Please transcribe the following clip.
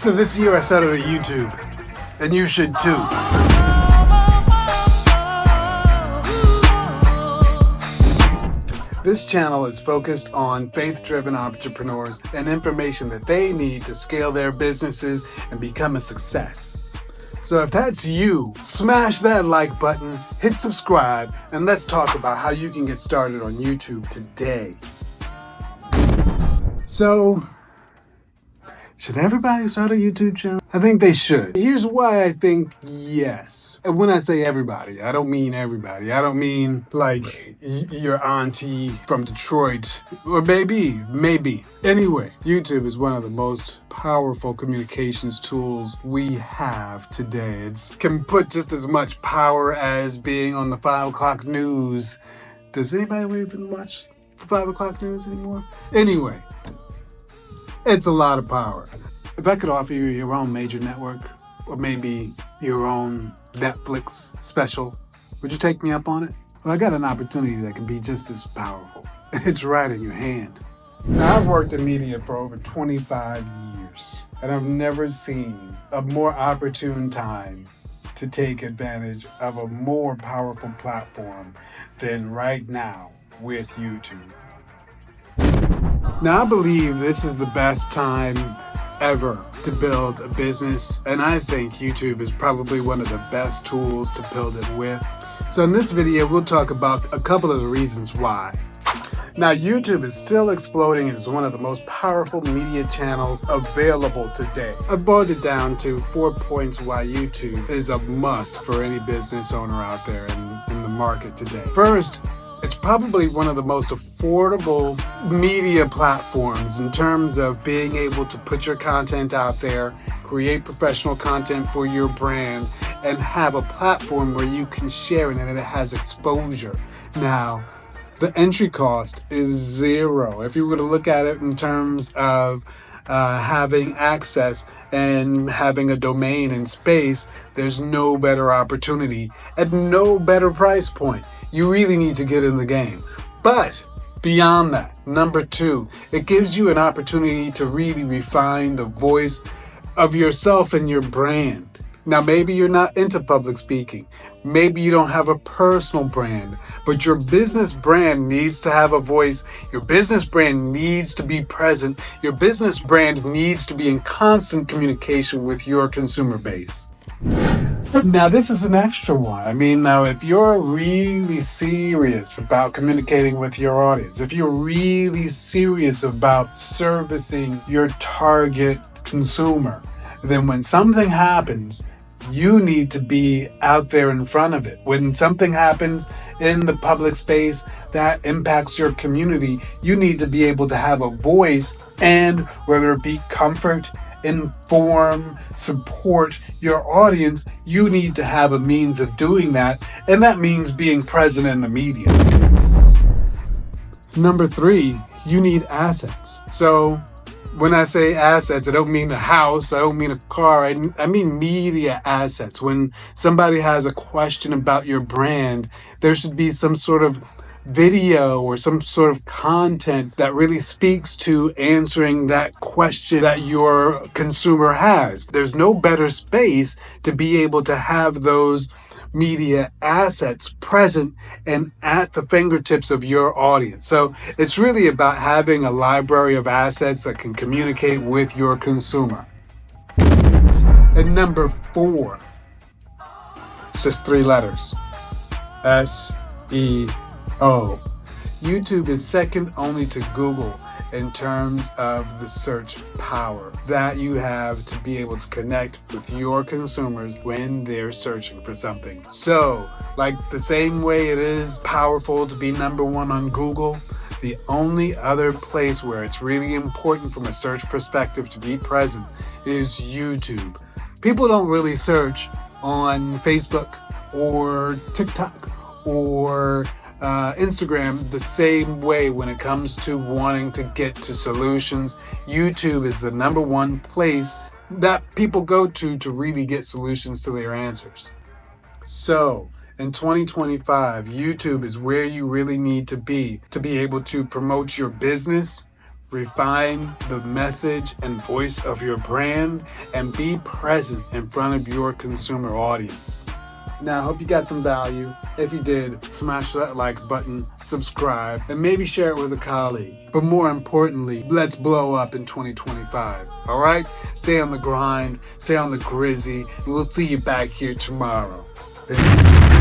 So this year I started a YouTube, and you should too. This channel is focused on faith-driven entrepreneurs and information that they need to scale their businesses and become a success. So if that's you, smash that like button, hit subscribe, and let's talk about how you can get started on YouTube today. So, should everybody start a YouTube channel? I think they should. Here's why I think yes. And when I say everybody, I don't mean everybody. I don't mean like your auntie from Detroit, or maybe. Anyway, YouTube is one of the most powerful communications tools we have today. It can put just as much power as being on the 5 o'clock news. Does anybody even watch the 5 o'clock news anymore? Anyway. It's a lot of power. If I could offer you your own major network, or maybe your own Netflix special, would you take me up on it? Well, I got an opportunity that can be just as powerful. It's right in your hand. Now, I've worked in media for over 25 years, and I've never seen a more opportune time to take advantage of a more powerful platform than right now with YouTube. Now, I believe this is the best time ever to build a business, and I think YouTube is probably one of the best tools to build it with. So in this video, we'll talk about a couple of the reasons why. Now, YouTube is still exploding and is one of the most powerful media channels available today. I've boiled it down to 4 points why YouTube is a must for any business owner out there in the market today. First, it's probably one of the most affordable media platforms in terms of being able to put your content out there, create professional content for your brand, and have a platform where you can share it and it has exposure. Now, the entry cost is zero. If you were to look at it in terms of having access and having a domain in space, there's no better opportunity at no better price point. You really need to get in the game. But beyond that, number 2, it gives you an opportunity to really refine the voice of yourself and your brand. Now, maybe you're not into public speaking. Maybe you don't have a personal brand, but your business brand needs to have a voice. Your business brand needs to be present. Your business brand needs to be in constant communication with your consumer base. Now, this is an extra one. I mean, now, if you're really serious about communicating with your audience, if you're really serious about servicing your target consumer, then when something happens, you need to be out there in front of it. When something happens in the public space that impacts your community, you need to be able to have a voice, and whether it be comfort, inform, support your audience, you need to have a means of doing that, and that means being present in the media. Number 3, you need assets. So when I say assets, I don't mean a house, I don't mean a car, I mean media assets. When somebody has a question about your brand, there should be some sort of video or some sort of content that really speaks to answering that question that your consumer has. There's no better space to be able to have those media assets present and at the fingertips of your audience. So it's really about having a library of assets that can communicate with your consumer. And number 4, it's just 3 letters. SEO. YouTube is second only to Google in terms of the search power that you have to be able to connect with your consumers when they're searching for something. So, like the same way it is powerful to be number 1 on Google, the only other place where it's really important from a search perspective to be present is YouTube. People don't really search on Facebook or TikTok or Instagram the same way when it comes to wanting to get to solutions. YouTube is the number 1 place that people go to really get solutions to their answers. So in 2025, YouTube is where you really need to be able to promote your business, refine the message and voice of your brand, and be present in front of your consumer audience. Now, I hope you got some value. If you did, smash that like button, subscribe, and maybe share it with a colleague. But more importantly, let's blow up in 2025. All right? Stay on the grind, stay on the GRZY, and we'll see you back here tomorrow. Peace.